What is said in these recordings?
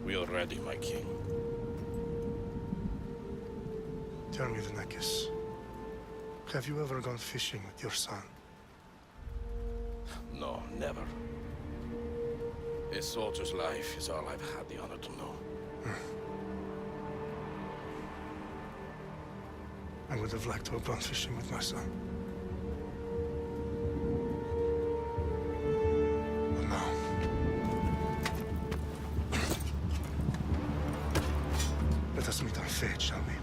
We are ready, my king. Tell me, Venekis, have you ever gone fishing with your son? No, never. A soldier's life is all I've had the honor to know. I would have liked to have gone fishing with my son. But no. Let us meet our fate, shall we?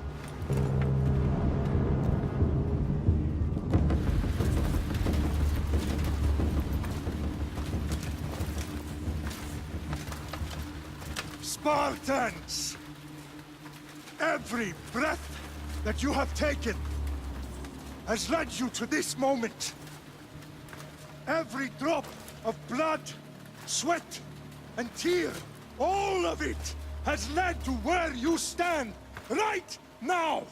Spartans! Every breath that you have taken has led you to this moment. Every drop of blood, sweat, and tear, all of it has led to where you stand right now.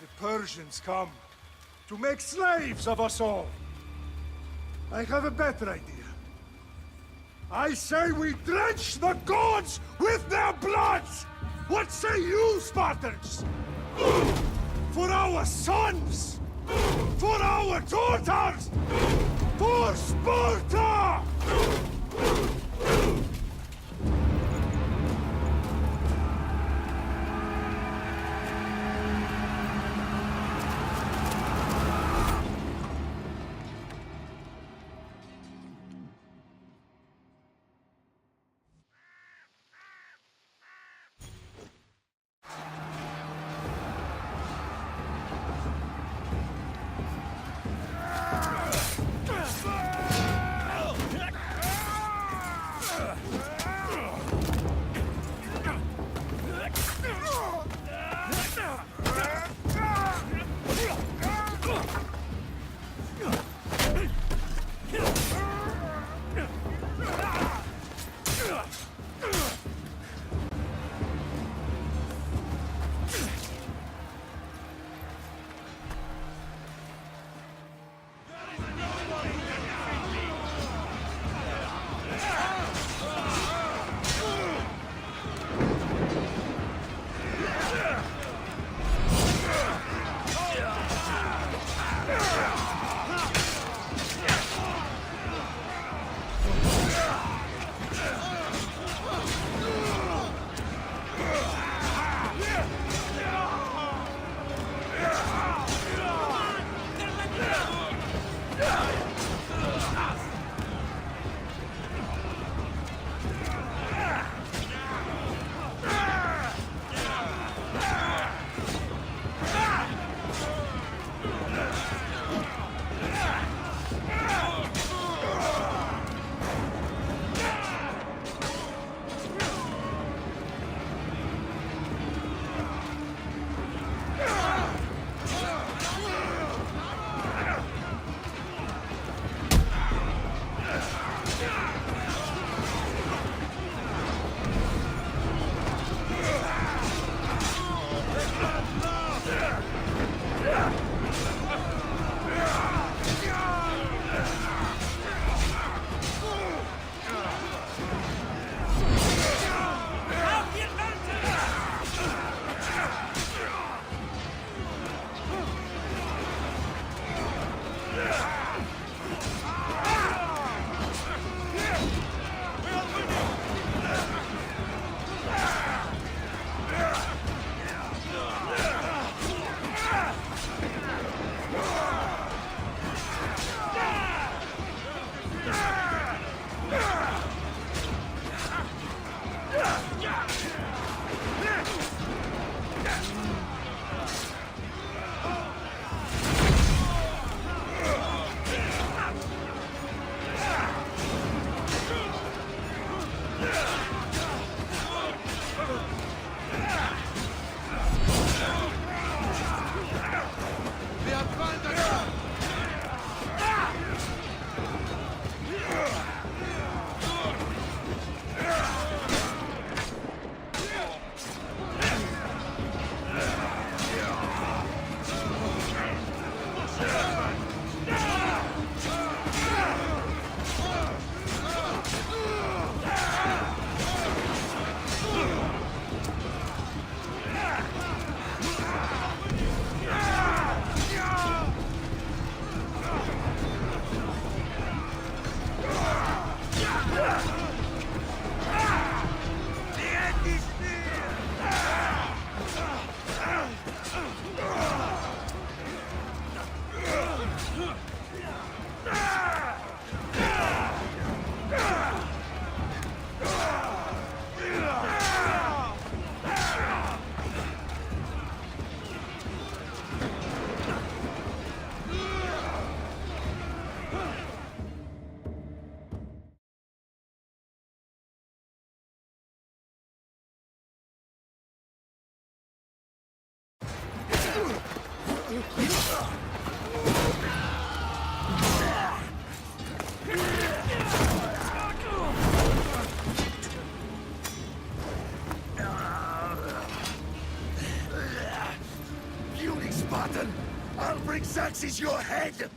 The Persians come to make slaves of us all. I have a better idea. I say we drench the gods with their blood! What say you, Spartans? For our sons! For our daughters! For Sparta! Puny Spartan! I'll bring Xerxes your head!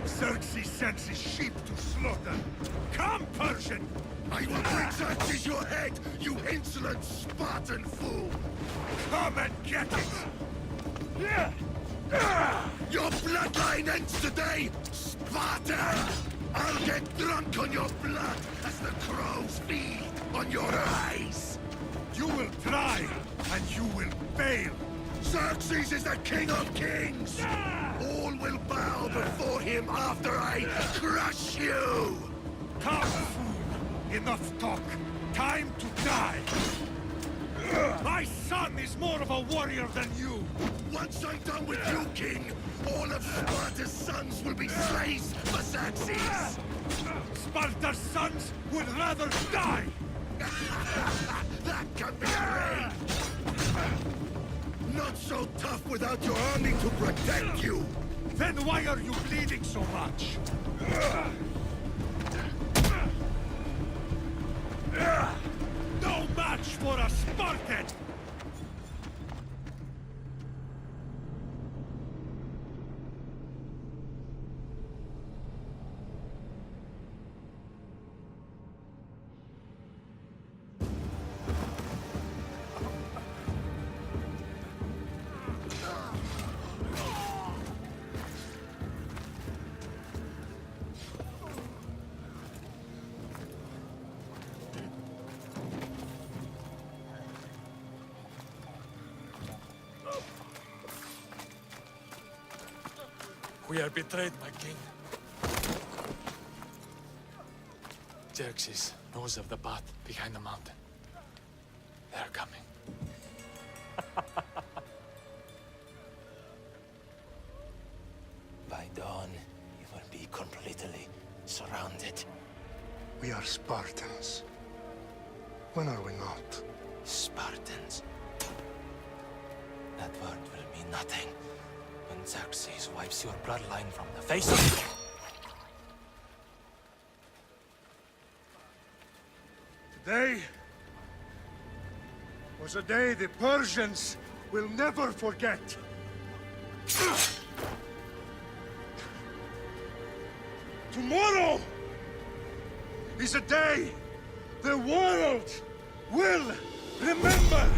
Xerxes sends his sheep to slaughter. Come, Persian! I will bring Xerxes your head, you insolent Spartan fool! Come and get it! Your bloodline ends today, Sparta! I'll get drunk on your blood as the crows feed on your eyes! You will try, and you will fail! Xerxes is the king of kings! All will bow before him after I crush you! Come, fool! Enough talk! Time to die! My son is more of a warrior than you! Once I'm done with you, king, all of Sparta's sons will be slaves for Xerxes! Sparta's sons would rather die! That can be arranged! Not so tough without your army to protect you! Then why are you bleeding so much? No match for a Spartan! We are betrayed, my king. Xerxes knows of the path behind the mountain. They are coming. By dawn, you will be completely surrounded. We are Spartans. When are we not? Spartans. That word will mean nothing when Xerxes wipes your bloodline from the face of... Today was a day the Persians will never forget. Tomorrow is a day the world will remember.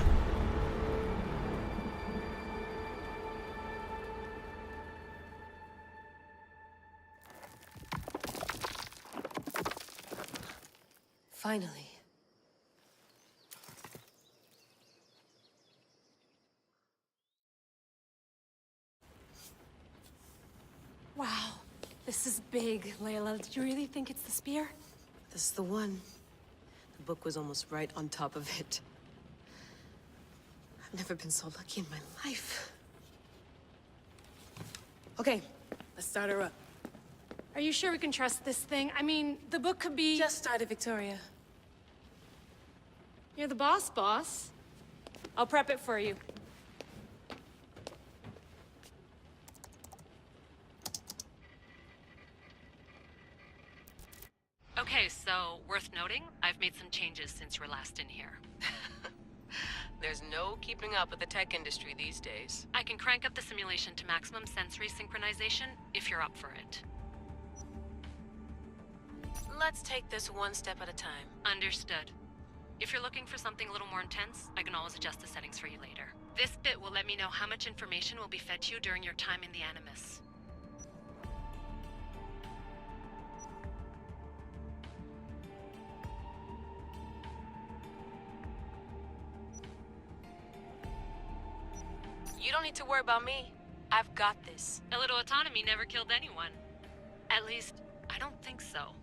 Finally. Wow, this is big, Layla. Did you really think it's the spear? This is the one. The book was almost right on top of it. I've never been so lucky in my life. Okay, let's start her up. Are you sure we can trust this thing? I mean, the book could be... Just started, Victoria. You're the boss. I'll prep it for you. Okay, so worth noting, I've made some changes since you were last in here. There's no keeping up with the tech industry these days. I can crank up the simulation to maximum sensory synchronization if you're up for it. Let's take this one step at a time. Understood. If you're looking for something a little more intense, I can always adjust the settings for you later. This bit will let me know how much information will be fed to you during your time in the Animus. You don't need to worry about me. I've got this. A little autonomy never killed anyone. At least, I don't think so.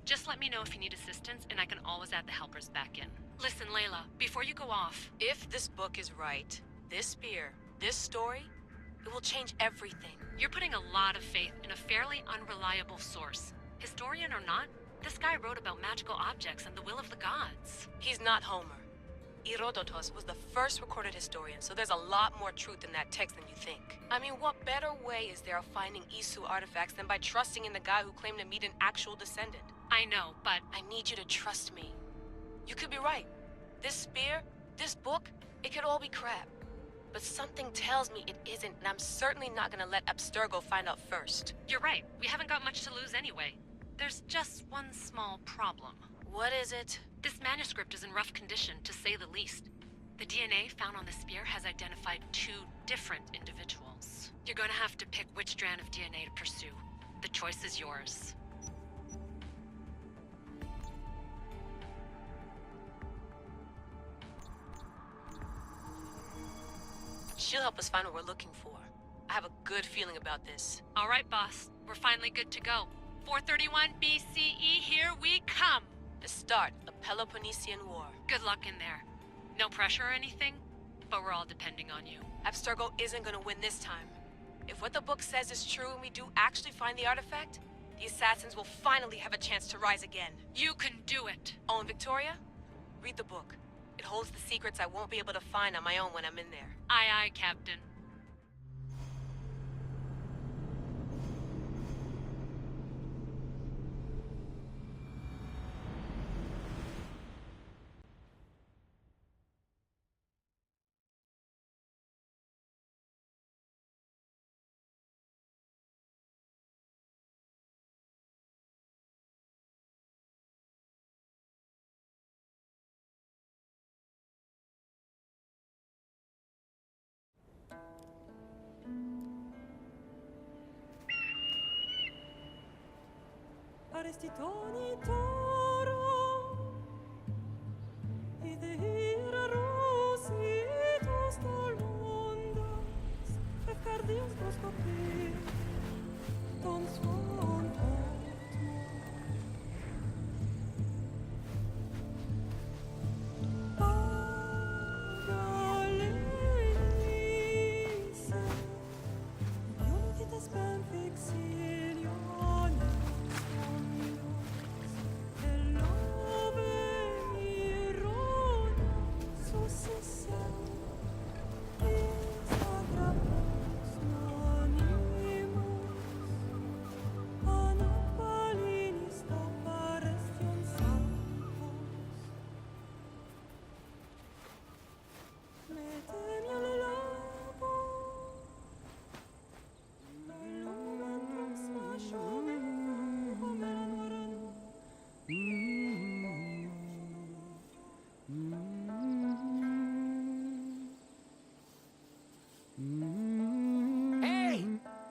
Just let me know if you need assistance, and I can always add the helpers back in. Listen, Layla, before you go off... If this book is right, this spear, this story, it will change everything. You're putting a lot of faith in a fairly unreliable source. Historian or not, this guy wrote about magical objects and the will of the gods. He's not Homer. Herodotus was the first recorded historian, so there's a lot more truth in that text than you think. I mean, what better way is there of finding Isu artifacts than by trusting in the guy who claimed to meet an actual descendant? I know, but I need you to trust me. You could be right. This spear, this book, it could all be crap. But something tells me it isn't, and I'm certainly not gonna let Abstergo find out first. you're right. We haven't got much to lose anyway. There's just one small problem. What is it? This manuscript is in rough condition, to say the least. The DNA found on the spear has identified 2 different individuals. You're gonna have to pick which strand of DNA to pursue. The choice is yours. She'll help us find what we're looking for. I have a good feeling about this. All right, boss. We're finally good to go. 431 BCE, here we come! The start of the Peloponnesian War. Good luck in there. No pressure or anything, but we're all depending on you. Abstergo isn't gonna win this time. If what the book says is true and we do actually find the artifact, the assassins will finally have a chance to rise again. You can do it! Oh, and Victoria? Read the book. It holds the secrets I won't be able to find on my own when I'm in there. Aye, aye, Captain. Arestitoni toro, idehira rositos tolmondas, efcardios proscopir, ton swan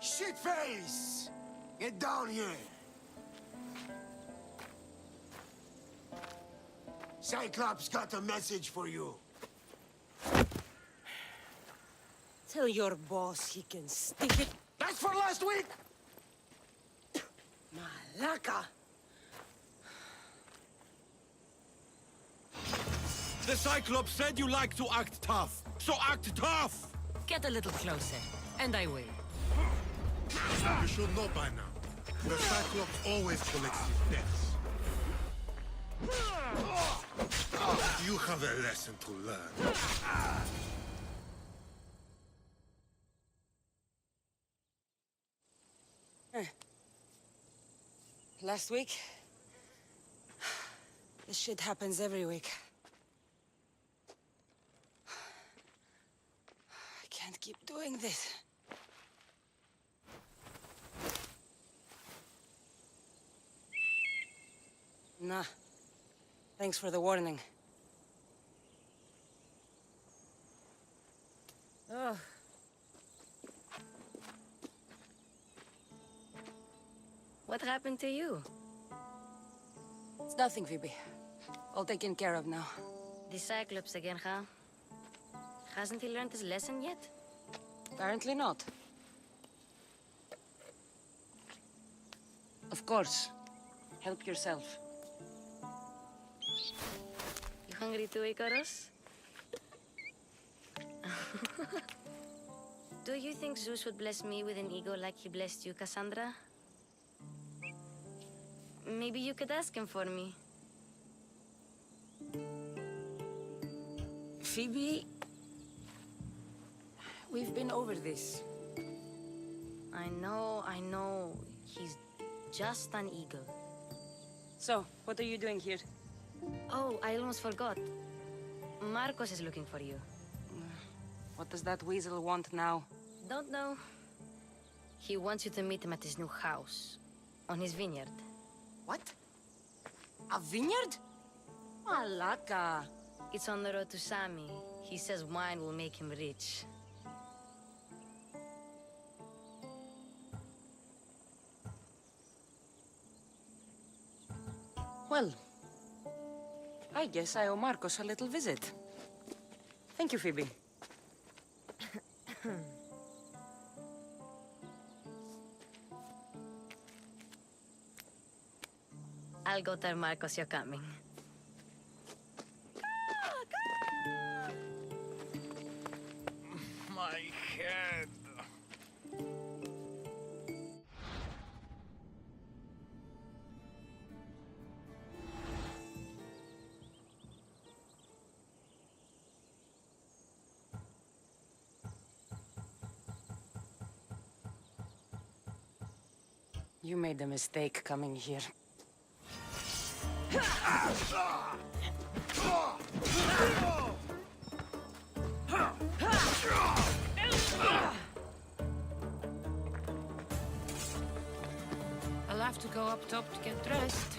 Shitface! Get down here! Cyclops got a message for you. Tell your boss he can stick it. That's for last week! Malaka! The Cyclops said you like to act tough, so act tough! Get a little closer, and I will. You should know by now. The Cyclops always collects his debts. You have a lesson to learn. Last week? This shit happens every week. I can't keep doing this. Nah. Thanks for the warning. Oh. What happened to you? It's nothing, Phoebe. All taken care of now. The Cyclops again, huh? Hasn't he learned his lesson yet? Apparently not. Of course. Help yourself. You hungry too, Icarus? Do you think Zeus would bless me with an ego like he blessed you, Cassandra? Maybe you could ask him for me. Phoebe... We've been over this. I know. He's just an eagle. So, what are you doing here? Oh, I almost forgot. Marcos is looking for you. What does that weasel want now? Don't know. He wants you to meet him at his new house. On his vineyard. What? A vineyard? Malaka. It's on the road to Sami. He says wine will make him rich. Well, I guess I owe Marcos a little visit. Thank you, Phoebe. I'll go tell Marcos you're coming. My head. You made a mistake coming here. I'll have to go up top to get dressed.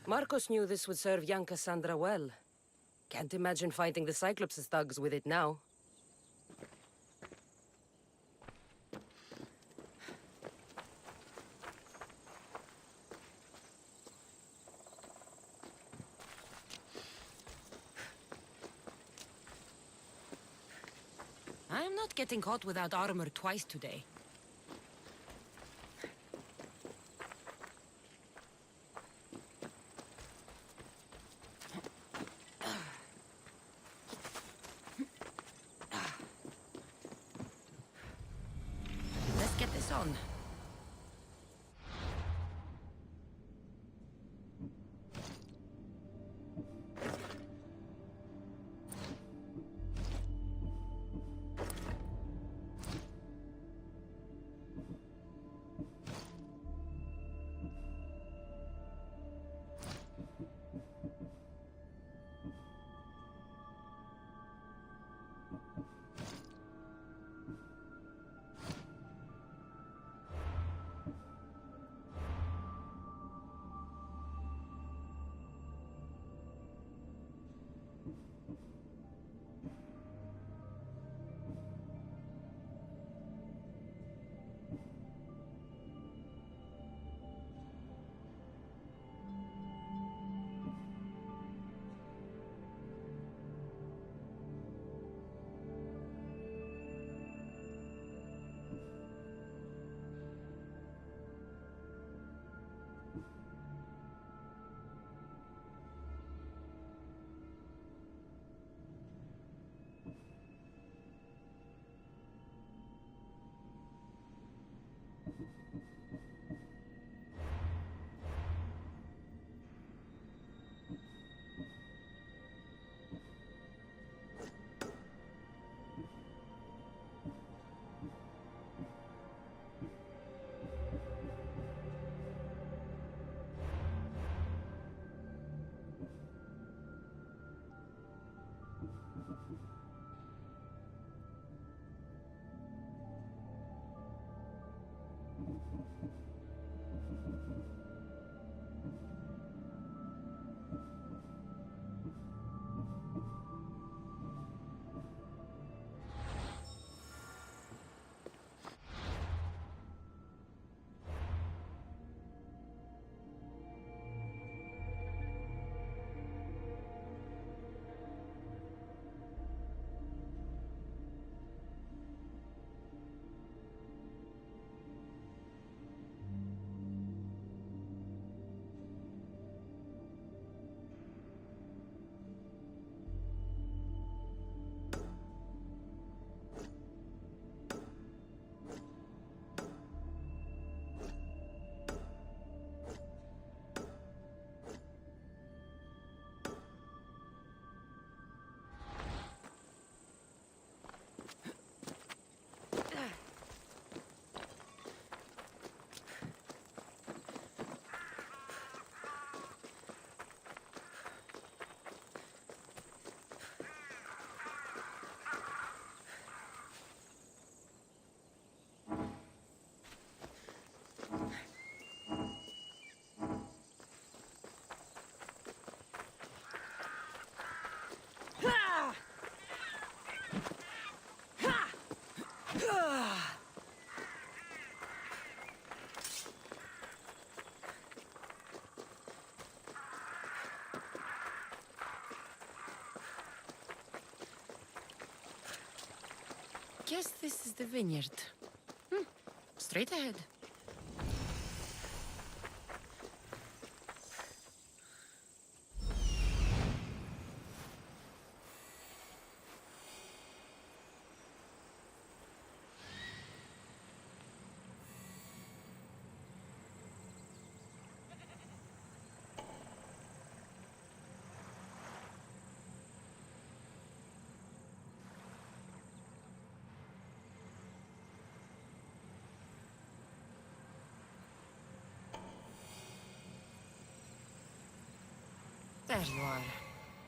Marcos knew this would serve young Cassandra well. Can't imagine fighting the Cyclops' thugs with it now. I'm not getting caught without armor twice today. Let's get this on. guess this is the vineyard. Straight ahead. There you are.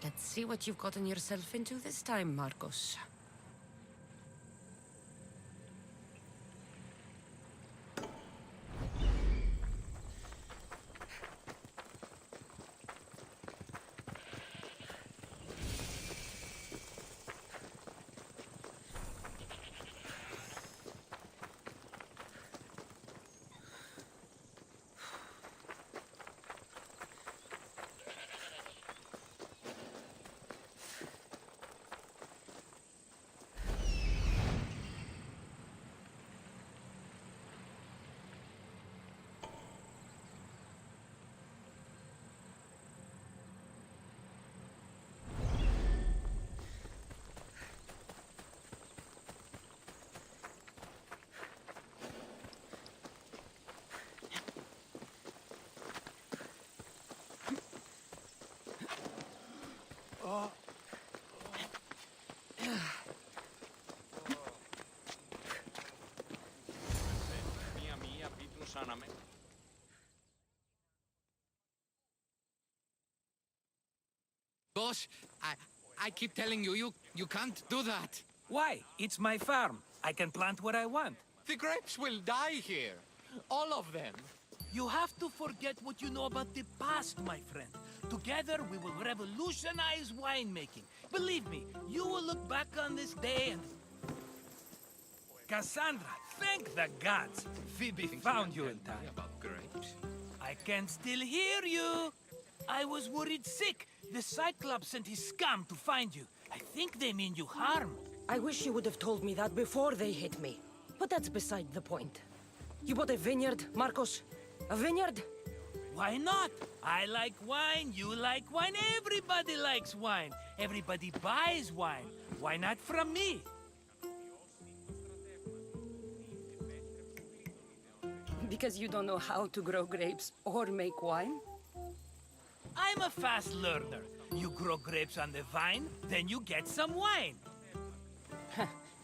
Let's see what you've gotten yourself into this time, Marcos. Boss, I keep telling you, you can't do that. Why? It's my farm. I can plant what I want. The grapes will die here. All of them. You have to forget what you know about the past, my friend. Together, we will revolutionize winemaking. Believe me, you will look back on this day and... Cassandra, thank the gods! Phoebe found you in time. About grapes? I can still hear you! I was worried sick. The Cyclops sent his scum to find you. I think they mean you harm. I wish you would have told me that before they hit me. But that's beside the point. You bought a vineyard, Marcos? A vineyard? Why not? I like wine, you like wine, everybody likes wine. Everybody buys wine. Why not from me? Because you don't know how to grow grapes or make wine? I'm a fast learner. You grow grapes on the vine, then you get some wine.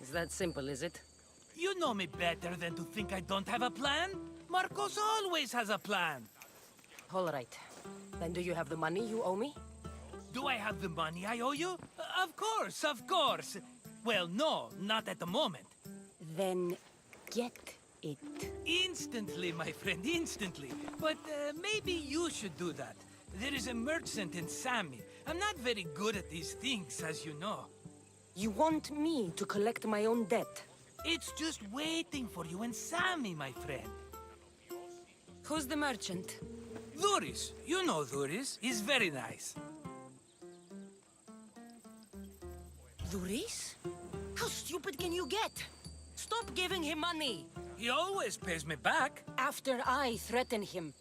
Is that simple, is it? You know me better than to think I don't have a plan. Marcos always has a plan. All right. Then do you have the money you owe me? Do I have the money I owe you? Of course, of course. Well, no, not at the moment. Then get it. Instantly, my friend, instantly. But maybe you should do that. There is a merchant in Sami. I'm not very good at these things, as you know. You want me to collect my own debt? It's just waiting for you in Sami, my friend. Who's the merchant? Duris. You know Duris. He's very nice. Duris? How stupid can you get? Stop giving him money! He always pays me back. After I threaten him.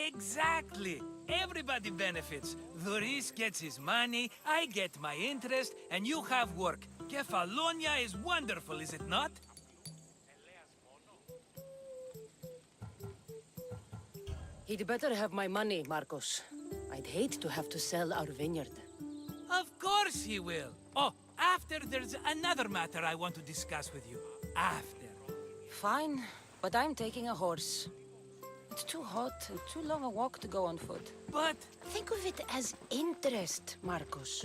Exactly. Everybody benefits. Duris gets his money, I get my interest, and you have work. Kefalonia is wonderful, is it not? He'd better have my money, Marcos. I'd hate to have to sell our vineyard. Of course he will. Oh, after there's another matter I want to discuss with you. After. Fine, but I'm taking a horse. It's too hot and too long a walk to go on foot. But... Think of it as interest, Marcos.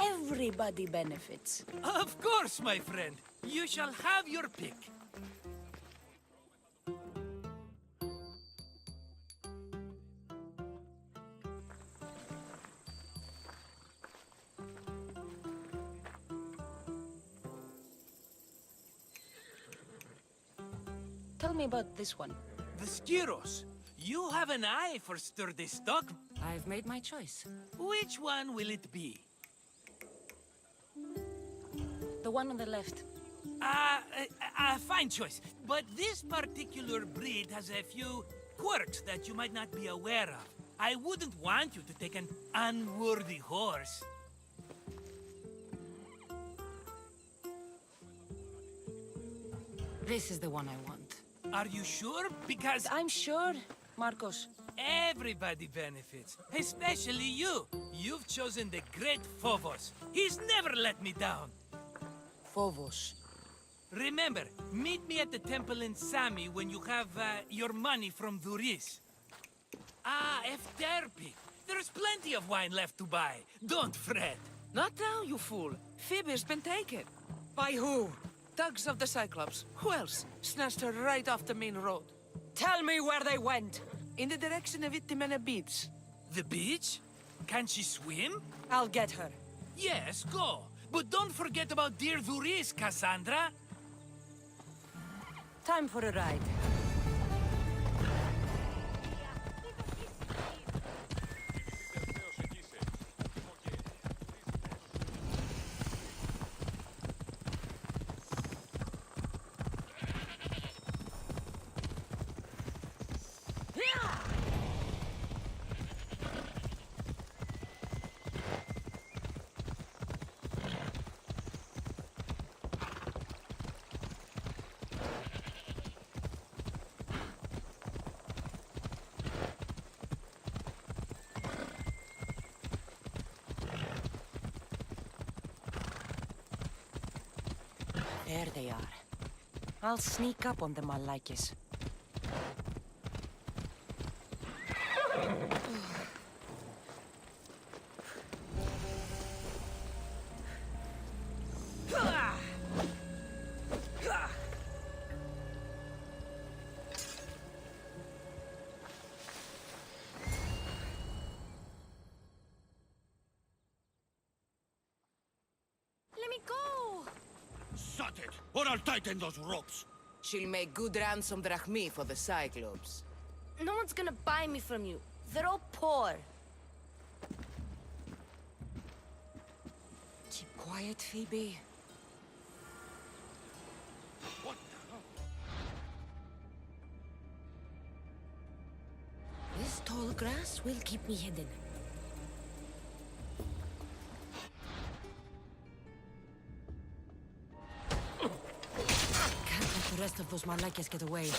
Everybody benefits. Of course, my friend. You shall have your pick. Tell me about this one. The Skiros. You have an eye for sturdy stock. I've made my choice. Which one will it be? The one on the left. Fine choice. But this particular breed has a few quirks that you might not be aware of. I wouldn't want you to take an unworthy horse. This is the one I want. Are you sure? Because I'm sure, Marcos. everybody benefits, especially you. You've chosen the great Phobos. He's never let me down. Phobos. Remember, meet me at the temple in Sami when you have your money from Duris. Ah, Efterpi. There's plenty of wine left to buy. Don't fret. Not now, you fool. Phoebe's been taken. By who? Thugs of the Cyclops. Who else? Snatched her right off the main road. Tell me where they went. In the direction of Itimena Beach. The beach? Can she swim? I'll get her. Yes, go. But don't forget about dear Duris, Cassandra. Time for a ride. There they are. I'll sneak up on them, Malakis. Let me go! Shut it, or I'll tighten those ropes. She'll make good ransom drachmi for the Cyclops. No one's gonna buy me from you. They're all poor. Keep quiet, Phoebe. What? This tall grass will keep me hidden. Can't let the rest of those Malakis get away.